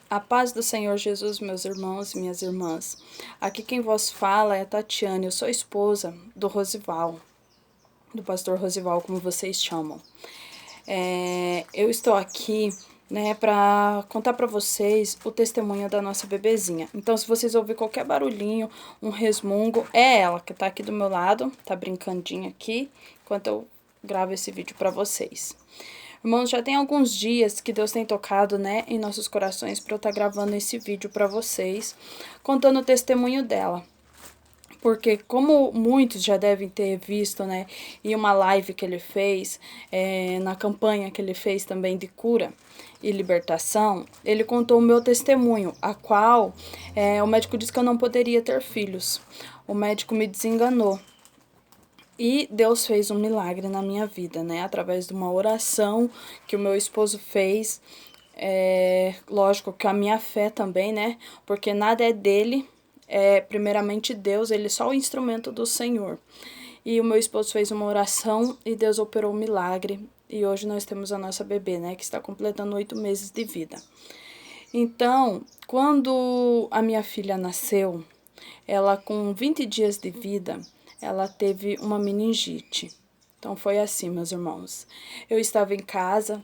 A paz do Senhor Jesus, meus irmãos e minhas irmãs. Aqui quem vos fala é a Tatiane, eu sou esposa do Rosival, do pastor Rosival, como vocês chamam. Eu estou aqui, para contar para vocês o testemunho da nossa bebezinha. Então, se vocês ouvirem qualquer barulhinho, um resmungo, é ela que tá aqui do meu lado, tá brincandinha aqui, enquanto eu gravo esse vídeo para vocês. Irmãos, já tem alguns dias que Deus tem tocado, em nossos corações para eu estar gravando esse vídeo para vocês, contando o testemunho dela. Porque como muitos já devem ter visto, em uma live que ele fez, na campanha que ele fez também de cura e libertação, ele contou o meu testemunho, a qual o médico disse que eu não poderia ter filhos. O médico me desenganou. E Deus fez um milagre na minha vida, através de uma oração que o meu esposo fez. Lógico que a minha fé também, porque nada é dele, é primeiramente Deus, ele é só o instrumento do Senhor. E o meu esposo fez uma oração e Deus operou um milagre. E hoje nós temos a nossa bebê, que está completando 8 meses de vida. Então, quando a minha filha nasceu, ela com 20 dias de vida, ela teve uma meningite. Então foi assim, meus irmãos. Eu estava em casa,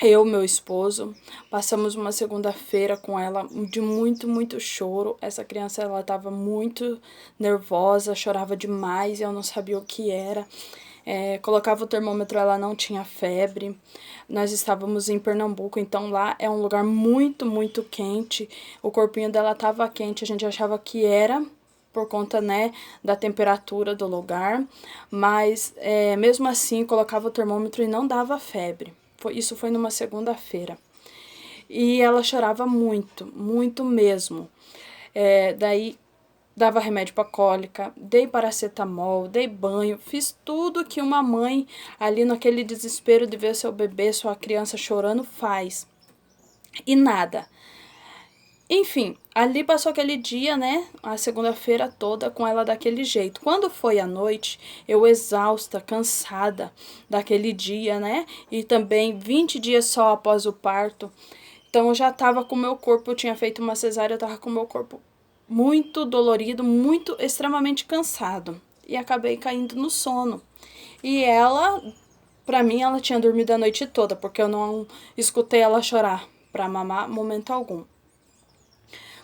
eu e meu esposo, passamos uma segunda-feira com ela de muito choro. Essa criança, ela estava muito nervosa, chorava demais, eu não sabia o que era. Colocava o termômetro, ela não tinha febre. Nós estávamos em Pernambuco, então lá é um lugar muito quente. O corpinho dela estava quente, a gente achava que era por conta, da temperatura do lugar, mas mesmo assim colocava o termômetro e não dava febre. Isso foi numa segunda-feira. E ela chorava muito mesmo. Daí dava remédio para cólica, dei paracetamol, dei banho, fiz tudo que uma mãe ali naquele desespero de ver seu bebê, sua criança chorando faz. E nada. Enfim, ali passou aquele dia, a segunda-feira toda com ela daquele jeito. Quando foi à noite, eu exausta, cansada daquele dia, e também 20 dias só após o parto. Então eu já tava com o meu corpo, eu tinha feito uma cesárea, eu tava com o meu corpo muito dolorido, muito, extremamente cansado. E acabei caindo no sono. E ela, pra mim, ela tinha dormido a noite toda, porque eu não escutei ela chorar pra mamar momento algum.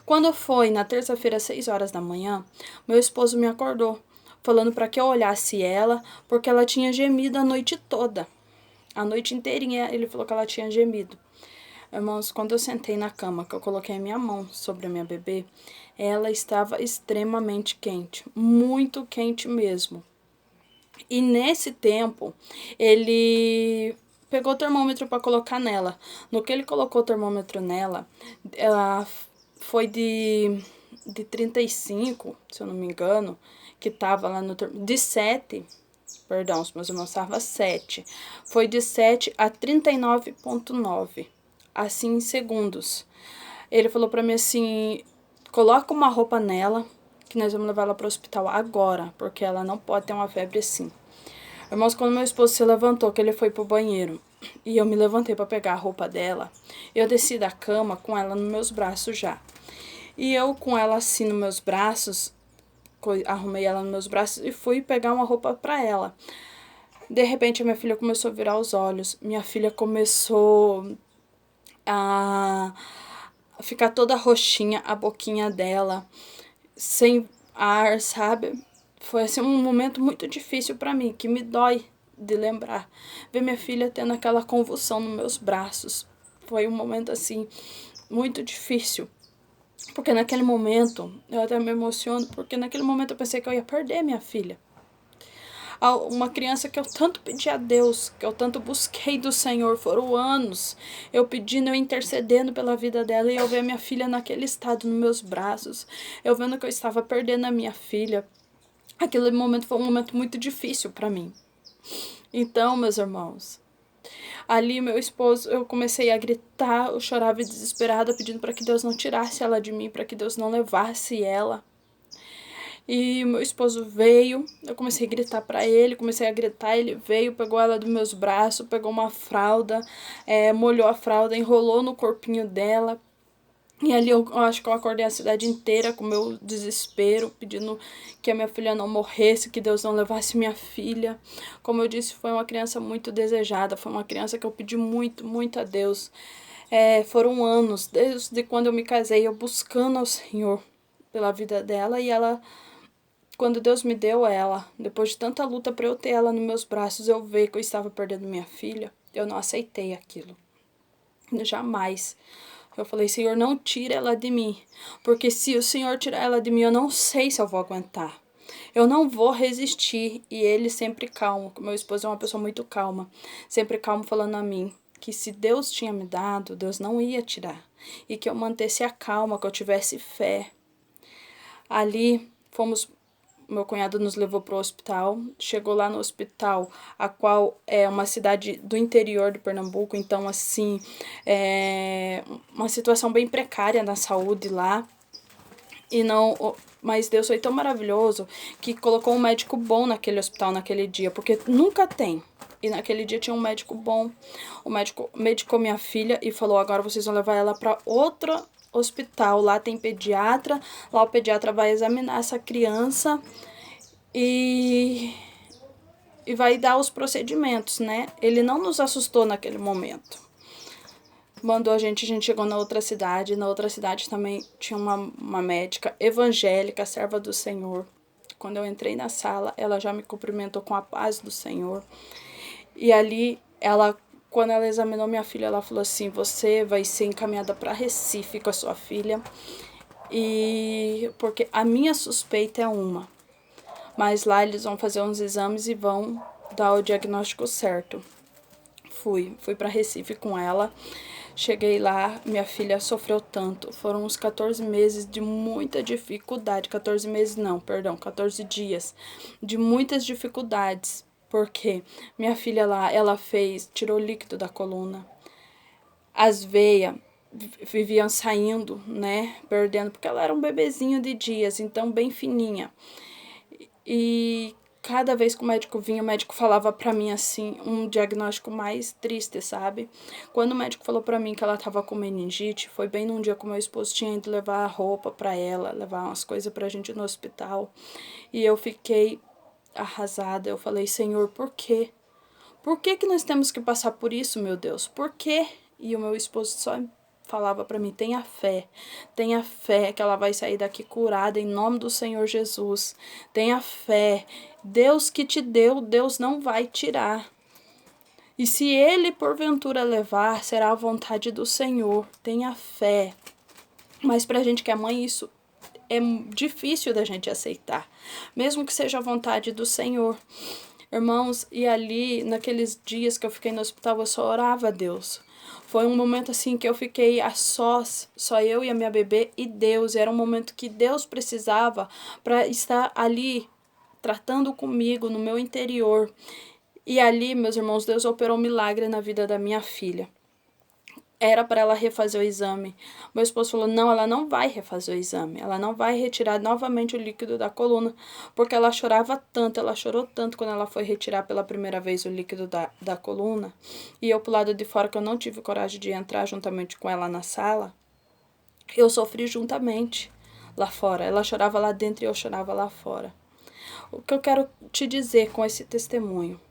Quando foi na terça-feira, às 6 horas da manhã, meu esposo me acordou, falando para que eu olhasse ela, porque ela tinha gemido a noite toda. A noite inteirinha ele falou que ela tinha gemido. Irmãos, quando eu sentei na cama, que eu coloquei a minha mão sobre a minha bebê, ela estava extremamente quente, muito quente mesmo. E nesse tempo, ele pegou o termômetro para colocar nela. No que ele colocou o termômetro nela, ela foi de 35, se eu não me engano, que tava lá no de 7, perdão, os meus irmãos estavam 7. Foi de 7 a 39,9, assim em segundos. Ele falou pra mim assim: coloca uma roupa nela, que nós vamos levar ela pro hospital agora, porque ela não pode ter uma febre assim. Irmãos, quando meu esposo se levantou, que ele foi pro banheiro, e eu me levantei para pegar a roupa dela, eu desci da cama com ela nos meus braços já. E eu com ela assim nos meus braços, arrumei ela nos meus braços e fui pegar uma roupa para ela. De repente a minha filha começou a virar os olhos, minha filha começou a ficar toda roxinha, a boquinha dela, sem ar, sabe? Foi assim um momento muito difícil para mim, que me dói de lembrar. Ver minha filha tendo aquela convulsão nos meus braços. Foi um momento assim muito difícil. Porque naquele momento, eu até me emociono, porque naquele momento eu pensei que eu ia perder minha filha. Uma criança que eu tanto pedi a Deus, que eu tanto busquei do Senhor, foram anos eu pedindo, eu intercedendo pela vida dela, e eu ver minha filha naquele estado nos meus braços, eu vendo que eu estava perdendo a minha filha. Aquele momento foi um momento muito difícil para mim. Então, meus irmãos, ali meu esposo, eu comecei a gritar, eu chorava desesperada, pedindo para que Deus não tirasse ela de mim, para que Deus não levasse ela. E meu esposo veio, eu comecei a gritar para ele, comecei a gritar, ele veio, pegou ela dos meus braços, pegou uma fralda, molhou a fralda, enrolou no corpinho dela, E ali eu acho que eu acordei a cidade inteira com meu desespero, pedindo que a minha filha não morresse, que Deus não levasse minha filha. Como eu disse, foi uma criança muito desejada, foi uma criança que eu pedi muito, muito a Deus. Foram anos, desde quando eu me casei, eu buscando ao Senhor pela vida dela, e ela, quando Deus me deu ela, depois de tanta luta para eu ter ela nos meus braços, eu ver que eu estava perdendo minha filha, eu não aceitei aquilo. Jamais. Eu falei, Senhor, não tira ela de mim, porque se o Senhor tirar ela de mim, eu não sei se eu vou aguentar. Eu não vou resistir. E ele sempre calmo, meu esposo é uma pessoa muito calma, sempre calmo falando a mim que se Deus tinha me dado, Deus não ia tirar. E que eu mantesse a calma, que eu tivesse fé. Ali, meu cunhado nos levou para o hospital, chegou lá no hospital, a qual é uma cidade do interior de Pernambuco, então assim, é uma situação bem precária na saúde lá, e não, mas Deus foi tão maravilhoso que colocou um médico bom naquele hospital naquele dia, porque nunca tem. E naquele dia tinha um médico bom. O médico medicou minha filha e falou, agora vocês vão levar ela para outro hospital, lá tem pediatra, lá o pediatra vai examinar essa criança e vai dar os procedimentos, né? Ele não nos assustou naquele momento. Mandou a gente chegou na outra cidade também tinha uma médica evangélica, serva do Senhor. Quando eu entrei na sala, ela já me cumprimentou com a paz do Senhor. E ali, quando ela examinou minha filha, ela falou assim, você vai ser encaminhada para Recife com a sua filha, e porque a minha suspeita é uma, mas lá eles vão fazer uns exames e vão dar o diagnóstico certo. Fui para Recife com ela. Cheguei lá, minha filha sofreu tanto. Foram uns 14 meses de muita dificuldade. 14 meses não, perdão, 14 dias de muitas dificuldades. Porque minha filha lá, ela tirou líquido da coluna. As veias viviam saindo, né, perdendo, porque ela era um bebezinho de dias, então bem fininha. E cada vez que o médico vinha, o médico falava pra mim assim, um diagnóstico mais triste, sabe? Quando o médico falou pra mim que ela tava com meningite, foi bem num dia que o meu esposo tinha ido levar a roupa pra ela, levar umas coisas pra gente no hospital. E eu fiquei arrasada, eu falei, Senhor, por quê? Por que que nós temos que passar por isso, meu Deus? Por quê? E o meu esposo só falava para mim, tenha fé que ela vai sair daqui curada em nome do Senhor Jesus. Tenha fé, Deus que te deu, Deus não vai tirar. E se ele porventura levar, será a vontade do Senhor. Tenha fé. Mas pra gente que é mãe, isso é difícil da gente aceitar, mesmo que seja a vontade do Senhor. Irmãos, e ali, naqueles dias que eu fiquei no hospital, eu só orava a Deus. Foi um momento assim que eu fiquei a sós, só eu e a minha bebê e Deus. Era um momento que Deus precisava para estar ali tratando comigo no meu interior. E ali, meus irmãos, Deus operou um milagre na vida da minha filha. Era para ela refazer o exame. Meu esposo falou, não, ela não vai refazer o exame. Ela não vai retirar novamente o líquido da coluna, porque ela chorava tanto, ela chorou tanto quando ela foi retirar pela primeira vez o líquido da coluna. E eu pro lado de fora, que eu não tive coragem de entrar juntamente com ela na sala, eu sofri juntamente lá fora. Ela chorava lá dentro e eu chorava lá fora. O que eu quero te dizer com esse testemunho?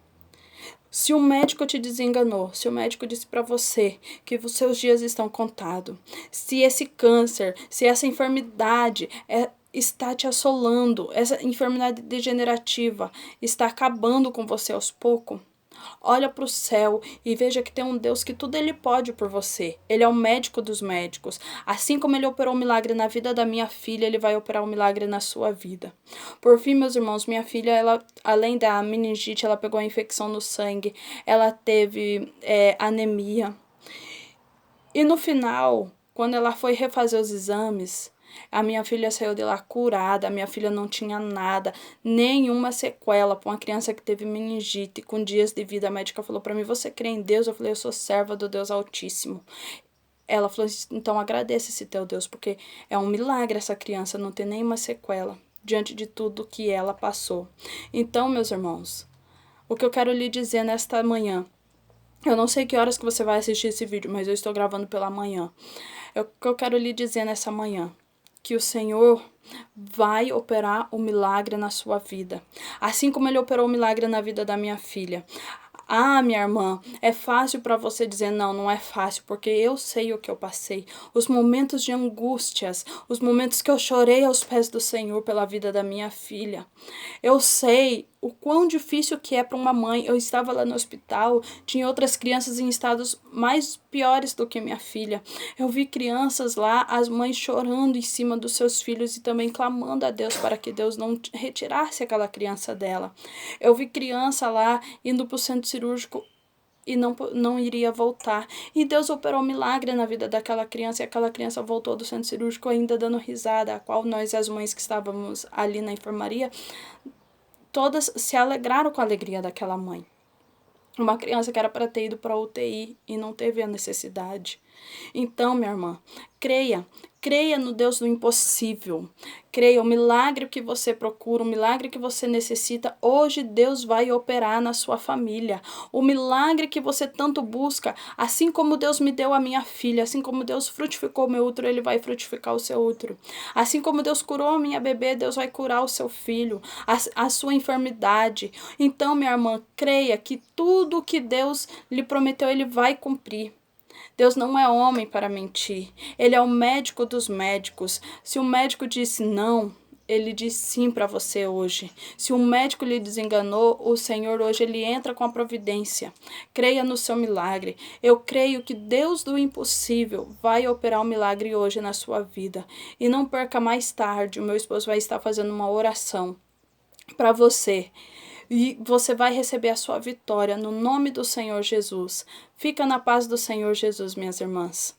Se o médico te desenganou, se o médico disse para você que os seus dias estão contados, se esse câncer, se essa enfermidade está te assolando, essa enfermidade degenerativa está acabando com você aos poucos, olha para o céu e veja que tem um Deus que tudo ele pode por você. Ele é o médico dos médicos. Assim como ele operou um milagre na vida da minha filha, ele vai operar um milagre na sua vida. Por fim, meus irmãos, minha filha, ela, além da meningite, ela pegou a infecção no sangue, ela teve anemia. E no final, quando ela foi refazer os exames, a minha filha saiu de lá curada, a minha filha não tinha nada, nenhuma sequela para uma criança que teve meningite, com dias de vida. A médica falou para mim, você crê em Deus? Eu falei, eu sou serva do Deus Altíssimo. Ela falou, então agradeça esse teu Deus, porque é um milagre essa criança não ter nenhuma sequela diante de tudo que ela passou. Então, meus irmãos, o que eu quero lhe dizer nesta manhã, Eu não sei que horas que você vai assistir esse vídeo, mas eu estou gravando pela manhã. O que eu quero lhe dizer nessa manhã? Que o Senhor vai operar o milagre na sua vida. Assim como Ele operou o milagre na vida da minha filha. Ah, minha irmã, é fácil para você dizer não, não é fácil, porque eu sei o que eu passei. Os momentos de angústias, os momentos que eu chorei aos pés do Senhor pela vida da minha filha. Eu sei o quão difícil que é para uma mãe. Eu estava lá no hospital, tinha outras crianças em estados mais piores do que minha filha. Eu vi crianças lá, as mães chorando em cima dos seus filhos e também clamando a Deus para que Deus não retirasse aquela criança dela. Eu vi criança lá indo para o centro cirúrgico e não iria voltar. E Deus operou um milagre na vida daquela criança, e aquela criança voltou do centro cirúrgico ainda dando risada, a qual nós, as mães que estávamos ali na enfermaria, todas se alegraram com a alegria daquela mãe. Uma criança que era para ter ido para a UTI e não teve a necessidade. Então, minha irmã, creia no Deus do impossível. Creia, o milagre que você procura, o milagre que você necessita, hoje Deus vai operar na sua família. O milagre que você tanto busca, assim como Deus me deu a minha filha, assim como Deus frutificou o meu útero, Ele vai frutificar o seu útero. Assim como Deus curou a minha bebê, Deus vai curar o seu filho, a sua enfermidade. Então, minha irmã, creia que tudo que Deus lhe prometeu, Ele vai cumprir. Deus não é homem para mentir. Ele é o médico dos médicos. Se o médico disse não, Ele diz sim para você hoje. Se o médico lhe desenganou, o Senhor hoje Ele entra com a providência. Creia no seu milagre. Eu creio que Deus do impossível vai operar um milagre hoje na sua vida. E não perca mais tarde, o meu esposo vai estar fazendo uma oração para você. E você vai receber a sua vitória no nome do Senhor Jesus. Fica na paz do Senhor Jesus, minhas irmãs.